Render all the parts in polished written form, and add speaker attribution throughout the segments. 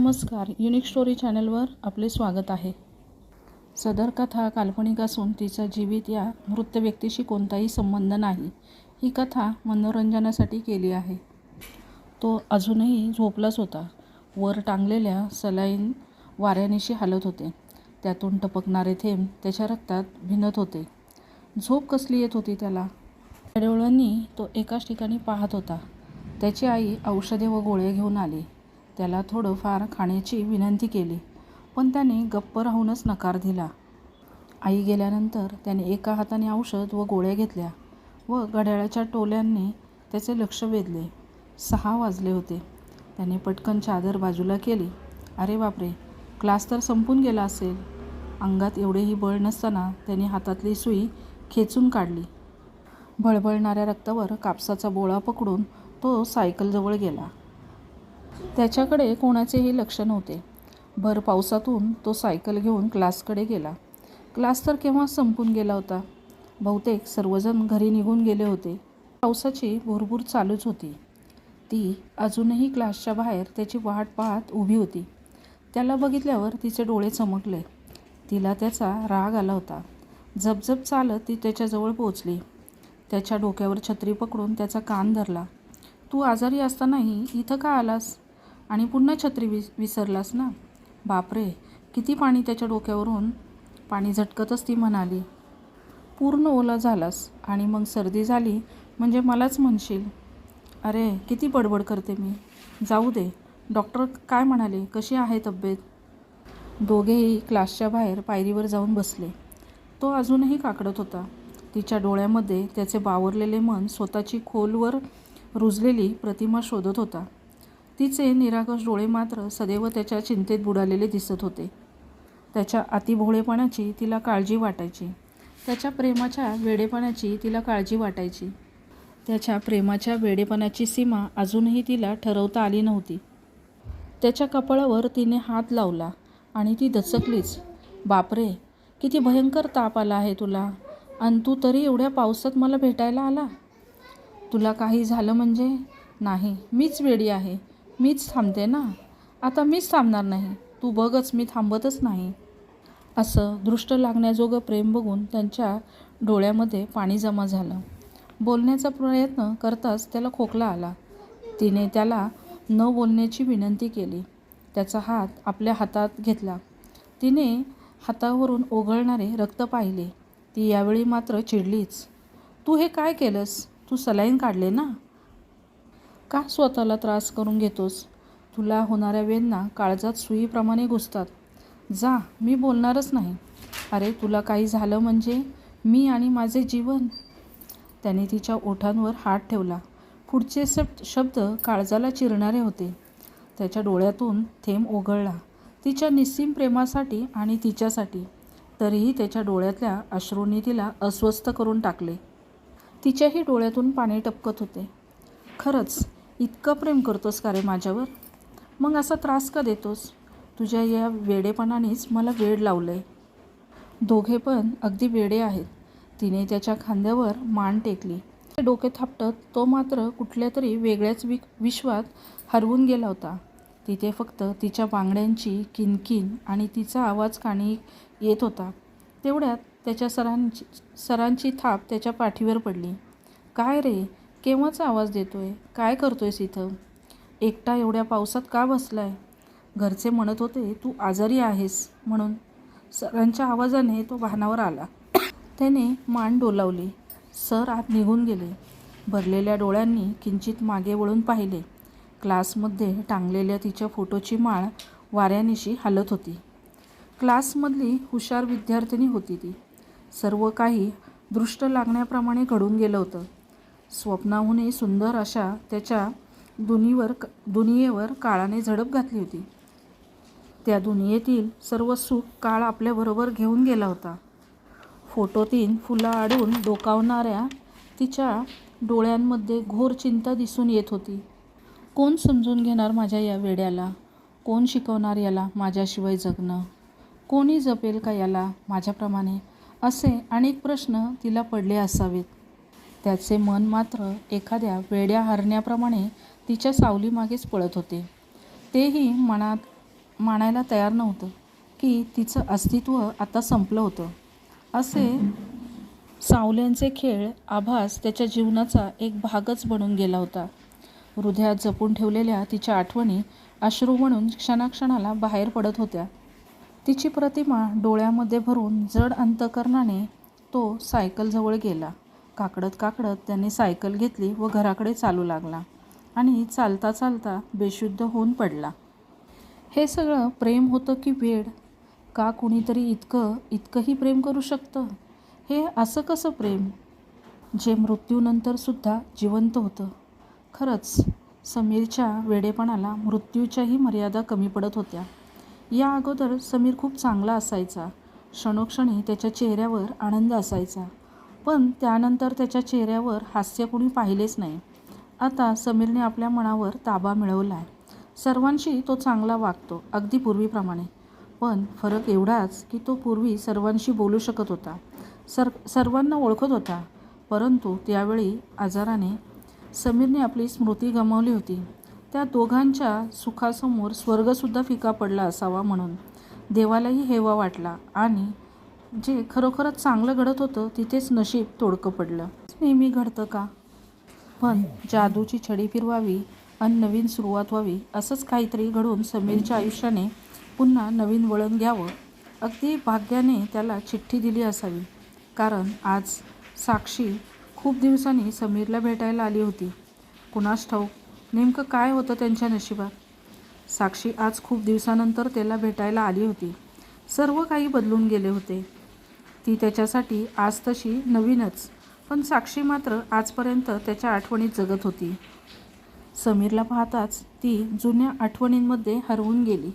Speaker 1: नमस्कार. Unique story चॅनलवर आपले स्वागत आहे. सदर कथा काल्पनिक असून तिचा जीवित या मृत व्यक्तीशी कोणताही संबंध नाही. ही कथा मनोरंजनासाठी केली आहे. तो अजूनही झोपलाच होता. वर टांगलेल्या सलाईन वाऱ्यानिशी हालत होते. त्यातून टपकणारे थेंब त्याच्या रक्तात भिनत होते. झोप कसली येत होती त्याला. डोळ्यांनी तो एकाच ठिकाणी पाहत होता. त्याची आई औषधे व गोळ्या घेऊन आली. त्याला थोडंफार खाण्याची विनंती केली, पण त्याने गप्प राहूनच नकार दिला. आई गेल्यानंतर त्याने एका हाताने औषध व गोळ्या घेतल्या व घड्याळाच्या टोल्यांनी त्याचे लक्ष वेधले. 6 वाजले होते. त्याने पटकन चादर बाजूला केली. अरे बापरे, क्लास तर संपून गेला असेल. अंगात एवढेही बळ नसताना त्याने हातातली सुई खेचून काढली. भळभळणाऱ्या रक्तावर कापसाचा बोळा पकडून तो सायकलजवळ गेला. त्याच्याकडे कोणाचेही लक्ष नव्हते. भर पावसातून तो सायकल घेऊन क्लासकडे गेला. क्लास तर केव्हा संपून गेला होता. बहुतेक सर्वजण घरी निघून गेले होते. पावसाची भुरभुर चालूच होती. ती अजूनही क्लासच्या बाहेर त्याची वाट पाहत उभी होती. त्याला बघितल्यावर तिचे डोळे चमकले. तिला त्याचा राग आला होता. झपझप चालत ती त्याच्याजवळ पोहोचली. त्याच्या डोक्यावर छत्री पकडून त्याचा कान धरला. तू आजारी असतानाही इथं का आलास? आणि पुन्हा छत्री विसरलास ना? बापरे, किती पाणी त्याच्या डोक्यावरून पाणी झटकतच ती म्हणाली. पूर्ण ओला झालास आणि मग सर्दी झाली म्हणजे मलाच म्हणशील. अरे किती बडबड करते मी. जाऊ दे, डॉक्टर काय म्हणाले? कशी आहे तब्येत? दोघेही क्लासच्या बाहेर पायरीवर जाऊन बसले. तो अजूनही काकडत होता. तिच्या डोळ्यामध्ये त्याचे बावरलेले मन स्वतःची खोलवर रुजलेली प्रतिमा शोधत होता. तिचे निरागस डोळे मात्र सदैव त्याच्या चिंतेत बुडालेले दिसत होते. त्याच्या अतिभोळेपणाची तिला काळजी वाटायची. त्याच्या प्रेमाच्या वेडेपणाची तिला काळजी वाटायची. त्याच्या प्रेमाच्या वेडेपणाची सीमा अजूनही तिला ठरवता आली नव्हती. त्याच्या कपाळावर तिने हात लावला आणि ती दचकलीच. बापरे, किती भयंकर ताप आला आहे तुला. आणि तू तरी एवढ्या पावसात मला भेटायला आला. तुला काही झालं म्हणजे? नाही, मीच वेडी आहे. मीच थांबते ना. आता मीच थांबणार नाही. तू बघच, मी थांबतच नाही. असं दृष्ट लागण्याजोगं प्रेम बघून त्यांच्या डोळ्यामध्ये पाणी जमा झालं. बोलण्याचा प्रयत्न करताच त्याला खोकला आला. तिने त्याला न बोलण्याची विनंती केली. त्याचा हात आपल्या हातात घेतला. तिने हातावरून ओघळणारे रक्त पाहिले. ती यावेळी मात्र चिडलीच. तू हे काय केलंस? तू सलाईन काढले ना? का स्वतःला त्रास करून घेतोस? तुला होणाऱ्या वेदना काळजात सुईप्रमाणे घुसतात. जा, मी बोलणारच नाही. अरे तुला काही झालं म्हणजे मी आणि माझे जीवन. त्याने तिच्या ओठांवर हात ठेवला. पुढचे शब्द काळजाला चिरणारे होते. त्याच्या डोळ्यातून थेंब ओघळला, तिच्या निस्सीम प्रेमासाठी आणि तिच्यासाठी. तरीही त्याच्या डोळ्यातल्या अश्रूंनी तिला अस्वस्थ करून टाकले. तिच्याही डोळ्यातून पाणी टपकत होते. खरंच इतकं प्रेम करतोस का रे माझ्यावर? मग असा त्रास का देतोस? तुझ्या या वेडेपणानेच मला वेड लावलंय. दोघे पण अगदी वेडे आहेत. तिने त्याच्या खांद्यावर मान टेकली. डोके थापटत तो मात्र कुठल्या तरी वेगळ्याच विश्वात हरवून गेला होता. तिथे फक्त तिच्या बांगड्यांची किणकिण आणि तिचा आवाज कानी येत होता. तेवढ्यात त्याच्या सरांची थाप त्याच्या पाठीवर पडली. काय रे, केव्हाचा आवाज देतोय? काय करतोयस इथं? एकटा एवढ्या पावसात का बसलाय? घरचे म्हणत होते तू आजारी आहेस म्हणून. सरांच्या आवाजाने तो भानावर आला. त्याने मान डोलावली. सर आत निघून गेले. भरलेल्या डोळ्यांनी किंचित मागे वळून पाहिले. क्लासमध्ये टांगलेल्या तिच्या फोटोची माळ वाऱ्यानिशी हालत होती. क्लासमधली हुशार विद्यार्थिनी होती ती. सर्व काही दृष्ट लागण्याप्रमाणे घडून गेलं होतं. स्वप्नाहूनही सुंदर अशा त्याच्या दुनियेवर काळाने झडप घातली होती. त्या दुनियेतील सर्व सुख काळ आपल्याबरोबर घेऊन गेला होता. फोटोतील फुलं आडून डोकावणाऱ्या तिच्या डोळ्यांमध्ये घोर चिंता दिसून येत होती. कोण समजून घेणार माझ्या या वेड्याला? कोण शिकवणार याला माझ्याशिवाय जगणं? कोणी जपेल का याला माझ्याप्रमाणे? असे अनेक प्रश्न तिला पडले असावेत. त्याचे मन मात्र एखाद्या वेड्या हरण्याप्रमाणे तिच्या सावलीमागेच पळत होते. तेही मनात मानायला तयार नव्हतं की तिचं अस्तित्व आता संपलं होतं. असे सावल्यांचे खेळ आभास त्याच्या जीवनाचा एक भागच बनून गेला होता. हृदयात जपून ठेवलेल्या तिच्या आठवणी अश्रू म्हणून क्षणाक्षणाला बाहेर पडत होत्या. तिची प्रतिमा डोळ्यामध्ये भरून जड अंतकरणाने तो सायकलजवळ गेला. काकडत काकडत त्याने सायकल घेतली व घराकडे चालू लागला आणि चालता चालता बेशुद्ध होऊन पडला. हे सगळं प्रेम होतं की वेड? का कुणीतरी इतकंही प्रेम करू शकतं? हे असं कसं प्रेम जे मृत्यूनंतरसुद्धा जिवंत होतं? खरंच समीरच्या वेडेपणाला मृत्यूच्याही मर्यादा कमी पडत होत्या. या अगोदर समीर खूप चांगला असायचा. क्षणोक्षणी त्याच्या चेहऱ्यावर आनंद असायचा, पण त्यानंतर त्याच्या चेहऱ्यावर हास्य कुणी पाहिलेच नाही. आता समीरने आपल्या मनावर ताबा मिळवला आहे. सर्वांशी तो चांगला वागतो, अगदी पूर्वीप्रमाणे. पण फरक एवढाच की तो पूर्वी सर्वांशी बोलू शकत होता, सर्वांना ओळखत होता. परंतु त्यावेळी आजाराने समीरने आपली स्मृती गमावली होती. त्या दोघांच्या सुखासमोर स्वर्गसुद्धा फिका पडला असावा म्हणून देवालाही हेवा वाटला आणि जे खरोखरच चांगलं घडत होतं तिथेच नशीब तोडकं पडलं. नेहमी घडतं का? पण जादूची छडी फिरवावी आणि नवीन सुरुवात व्हावी असंच काहीतरी घडून समीरच्या आयुष्याने पुन्हा नवीन वळण घ्यावं. अगदी भाग्याने त्याला चिठ्ठी दिली असावी, कारण आज साक्षी खूप दिवसांनी समीरला भेटायला आली होती. कुणास ठाऊक नेमकं काय होतं त्यांच्या नशिबात. साक्षी आज खूप दिवसानंतर त्याला भेटायला आली होती. सर्व काही बदलून गेले होते. ती त्याच्यासाठी आज तशी नवीनच, पण साक्षी मात्र आजपर्यंत त्याच्या आठवणीत जगत होती. समीरला पाहताच ती जुन्या आठवणींमध्ये हरवून गेली.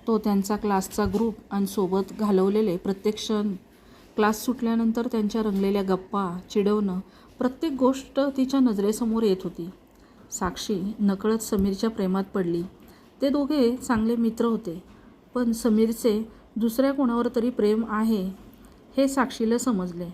Speaker 1: तो त्यांचा क्लासचा ग्रुप आणि सोबत घालवलेले प्रत्येक क्षण, क्लास सुटल्यानंतर त्यांच्या रंगलेल्या गप्पा, चिडवणं, प्रत्येक गोष्ट तिच्या नजरेसमोर येत होती. साक्षी नकळत समीरच्या प्रेमात पडली. ते दोघे चांगले मित्र होते, पण समीरचे दुसऱ्या कोणावर तरी प्रेम आहे हे साक्षीला समजले.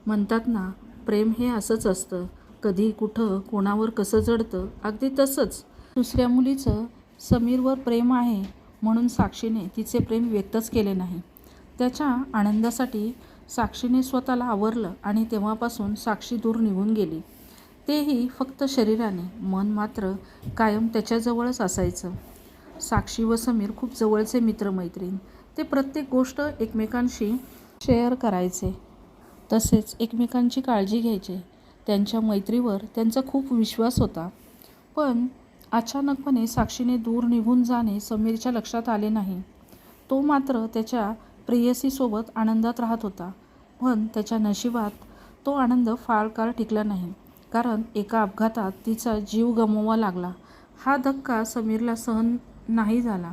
Speaker 1: म्हणतात ना, प्रेम हे असंच असतं, कधी कुठं कोणावर कसं जडतं. अगदी तसंच दुसऱ्या मुलीचं समीरवर प्रेम आहे म्हणून साक्षीने तिचे प्रेम व्यक्तच केले नाही. त्याच्या आनंदासाठी साक्षीने स्वतःला आवरलं आणि तेव्हापासून साक्षी दूर निघून गेली. तेही फक्त शरीराने. मन मात्र कायम त्याच्याजवळच असायचं. साक्षी व समीर खूप जवळचे मित्रमैत्रीण. ते प्रत्येक गोष्ट एकमेकांशी शेअर करायचे, तसेच एकमेकांची काळजी घ्यायचे. त्यांच्या मैत्रीवर त्यांचा खूप विश्वास होता. पण अचानकपणे साक्षीने दूर निघून जाणे समीरच्या लक्षात आले नाही. तो मात्र त्याच्या प्रेयसीसोबत आनंदात राहत होता, पण त्याच्या नशिबात तो आनंद फार काळ टिकला नाही, कारण एका अपघातात तिचा जीव गमवावा लागला. हा धक्का समीरला सहन नाही झाला.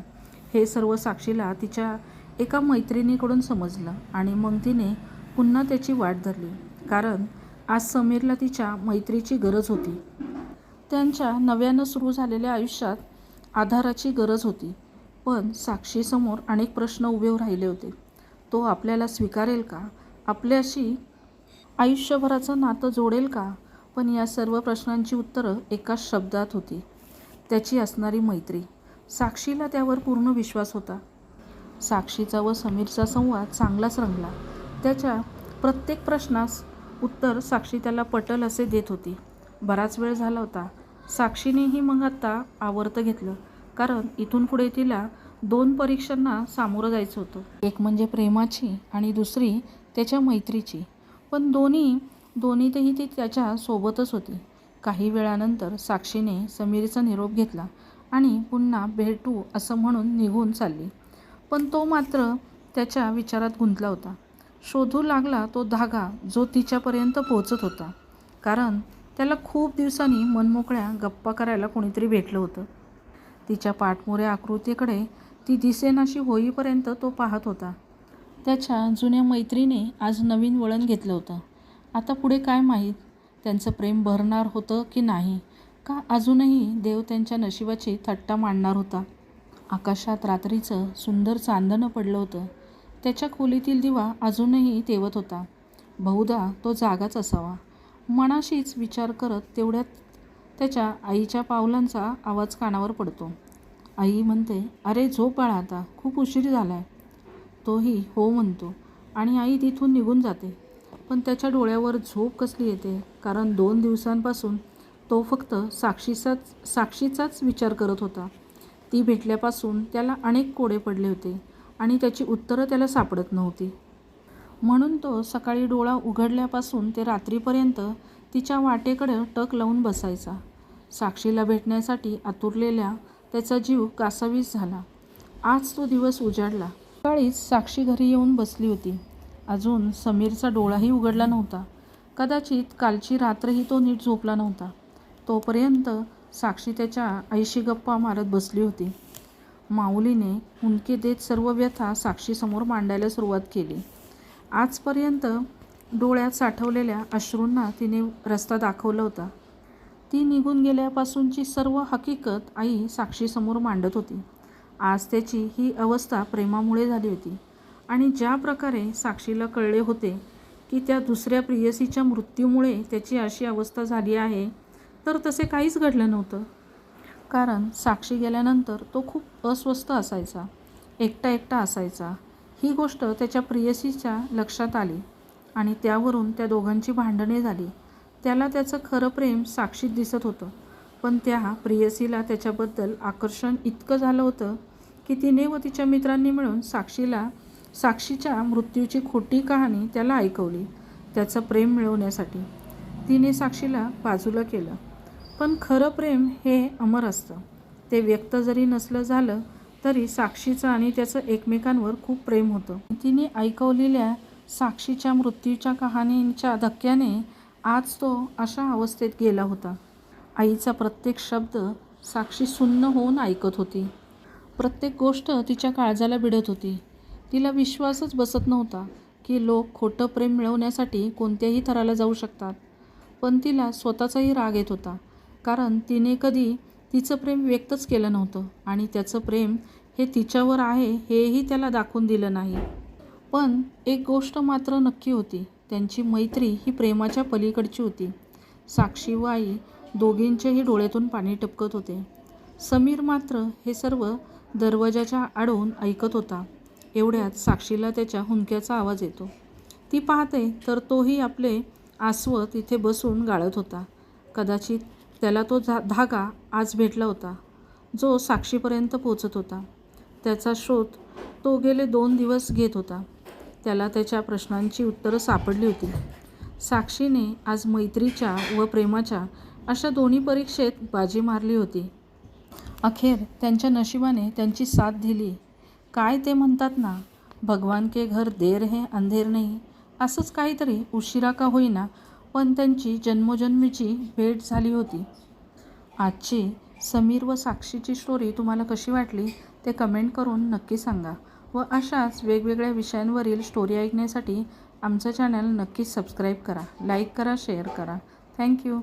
Speaker 1: हे सर्व साक्षीला तिच्या एका मैत्रिणीकडून समजलं आणि मग तिने पुन्हा त्याची वाट धरली, कारण आज समीरला तिच्या मैत्रीची गरज होती. त्यांच्या नव्यानं सुरू झालेल्या आयुष्यात आधाराची गरज होती. पण साक्षीसमोर अनेक प्रश्न उभे राहिले होते. तो आपल्याला स्वीकारेल का? आपल्याशी आयुष्यभराचं नातं जोडेल का? पण या सर्व प्रश्नांची उत्तरं एकाच शब्दात होती, त्याची असणारी मैत्री. साक्षीला त्यावर पूर्ण विश्वास होता. साक्षीचा व समीरचा संवाद चांगलाच रंगला. त्याच्या प्रत्येक प्रश्नास उत्तर साक्षी त्याला पटल असे देत होती. बराच वेळ झाला होता. साक्षीनेही मग आत्ता आवर्त घेतलं, कारण इथून पुढे तिला 2 परीक्षांना सामोरं जायचं होतं. एक म्हणजे प्रेमाची आणि दुसरी त्याच्या मैत्रीची. पण दोन्हीतही ती त्याच्या सोबतच होती. काही वेळानंतर साक्षीने समीरचा निरोप घेतला आणि पुन्हा भेटू असं म्हणून निघून चालली. पण तो मात्र त्याच्या विचारात गुंतला होता. शोधू लागला तो धागा जो तिच्यापर्यंत पोहोचत होता, कारण त्याला खूप दिवसांनी मनमोकळ्या गप्पा करायला कोणीतरी भेटलं होतं. तिच्या पाठमोऱ्या आकृतीकडे ती दिसेनाशी होईपर्यंत तो पाहत होता. त्याच्या जुन्या मैत्रीने आज नवीन वळण घेतलं होतं. आता पुढे काय माहीत, त्यांचं प्रेम भरणार होतं की नाही, का अजूनही देव त्यांच्या नशिबाची थट्टा मांडणार होता. आकाशात रात्रीचं सुंदर चांदणं पडलं होतं. त्याच्या खोलीतील दिवा अजूनही तेवत होता. बहुधा तो जागाच असावा. मनाशीच विचार करत तेवढ्यात त्याच्या आईच्या पावलांचा आवाज कानावर पडतो. आई म्हणते, अरे झोप बाळा, आता खूप उशीर झाला आहे. तोही हो म्हणतो आणि आई तिथून निघून जाते. पण त्याच्या डोळ्यावर झोप कसली येते, कारण 2 दिवसांपासून तो फक्त साक्षीचाच विचार करत होता. ती भेटल्यापासून त्याला अनेक कोडे पडले होते आणि त्याची उत्तरं त्याला सापडत नव्हती. म्हणून तो सकाळी डोळा उघडल्यापासून ते रात्रीपर्यंत तिच्या वाटेकडं टक लावून बसायचा. साक्षीला भेटण्यासाठी आतुरलेल्या त्याचा जीव कासावीस झाला. आज तो दिवस उजाडला. सकाळीच साक्षी घरी येऊन बसली होती. अजून समीरचा डोळाही उघडला नव्हता. कदाचित कालची रात्रही तो नीट झोपला नव्हता. तोपर्यंत साक्षी त्याच्या आईशी गप्पा मारत बसली होती. माऊलीने हुंदके देत सर्व व्यथा साक्षीसमोर मांडायला सुरुवात केली. आजपर्यंत डोळ्यात साठवलेल्या अश्रूंना तिने रस्ता दाखवला होता. ती निघून गेल्यापासूनची सर्व हकीकत आई साक्षीसमोर मांडत होती. आज त्याची ही अवस्था प्रेमामुळे झाली होती आणि ज्या प्रकारे साक्षीला कळले होते की त्या दुसऱ्या प्रेयसीच्या मृत्यूमुळे त्याची अशी अवस्था झाली आहे, तर तसे काहीच घडलं नव्हतं. कारण साक्षी गेल्यानंतर तो खूप अस्वस्थ असायचा, एकटा असायचा. ही गोष्ट त्याच्या प्रेयसीच्या लक्षात आली आणि त्यावरून त्या दोघांची भांडणे झाली. त्याला त्याचं खरं प्रेम साक्षीत दिसत होतं, पण त्या प्रेयसीला त्याच्याबद्दल आकर्षण इतकं झालं होतं की तिने व तिच्या मित्रांनी मिळून साक्षीच्या मृत्यूची खोटी कहाणी त्याला ऐकवली. त्याचं प्रेम मिळवण्यासाठी तिने साक्षीला बाजूला केलं. पण खरं प्रेम हे अमर असतं. ते व्यक्त जरी नसलं झालं तरी साक्षीचं आणि त्याचं एकमेकांवर खूप प्रेम होतं. तिने ऐकवलेल्या साक्षीच्या मृत्यूच्या कहाणीच्या धक्क्याने आज तो अशा अवस्थेत गेला होता. आईचा प्रत्येक शब्द साक्षी सुन्न होऊन ऐकत होती. प्रत्येक गोष्ट तिच्या काळजाला भिडत होती. तिला विश्वासच बसत नव्हता की लोक खोटं प्रेम मिळवण्यासाठी कोणत्याही थराला जाऊ शकतात. पण तिला स्वतःचाही राग येत होता, कारण तिने कधी तिचं प्रेम व्यक्तच केलं नव्हतं आणि त्याचं प्रेम हे तिच्यावर आहे हेही त्याला दाखवून दिलं नाही. पण एक गोष्ट मात्र नक्की होती, त्यांची मैत्री ही प्रेमाच्या पलीकडची होती. साक्षी व आई दोघींच्याही डोळ्यातून पाणी टपकत होते. समीर मात्र हे सर्व दरवाजाच्या आडून ऐकत होता. एवढ्यात साक्षीला त्याच्या हुंदक्याचा आवाज येतो. ती पाहते तर तोही आपले आसवं तिथे बसून गाळत होता. कदाचित त्याला तो धागा आज भेटला होता, जो साक्षीपर्यंत पोचत होता. त्याचा शोध तो गेले 2 दिवस घेत होता. त्याला त्याच्या प्रश्नांची उत्तरं सापडली होती. साक्षीने आज मैत्रीच्या व प्रेमाच्या अशा दोन्ही परीक्षेत बाजी मारली होती. अखेर त्यांच्या नशिबाने त्यांची साथ दिली. काय ते म्हणतात ना, भगवान के घर देर है अंधेर नहीं, असंच काहीतरी उशिरा का होईना पण त्यांची जन्मोजन्मीची भेट झाली होती. आजची समीर व साक्षीची स्टोरी तुम्हाला कशी वाटली ते कमेंट करून नक्की सांगा व अशाच वेगवेगळ्या विषयांवरील स्टोरी ऐकण्यासाठी आमचं चॅनल नक्कीच सबस्क्राईब करा, लाईक करा, शेअर करा. थँक्यू.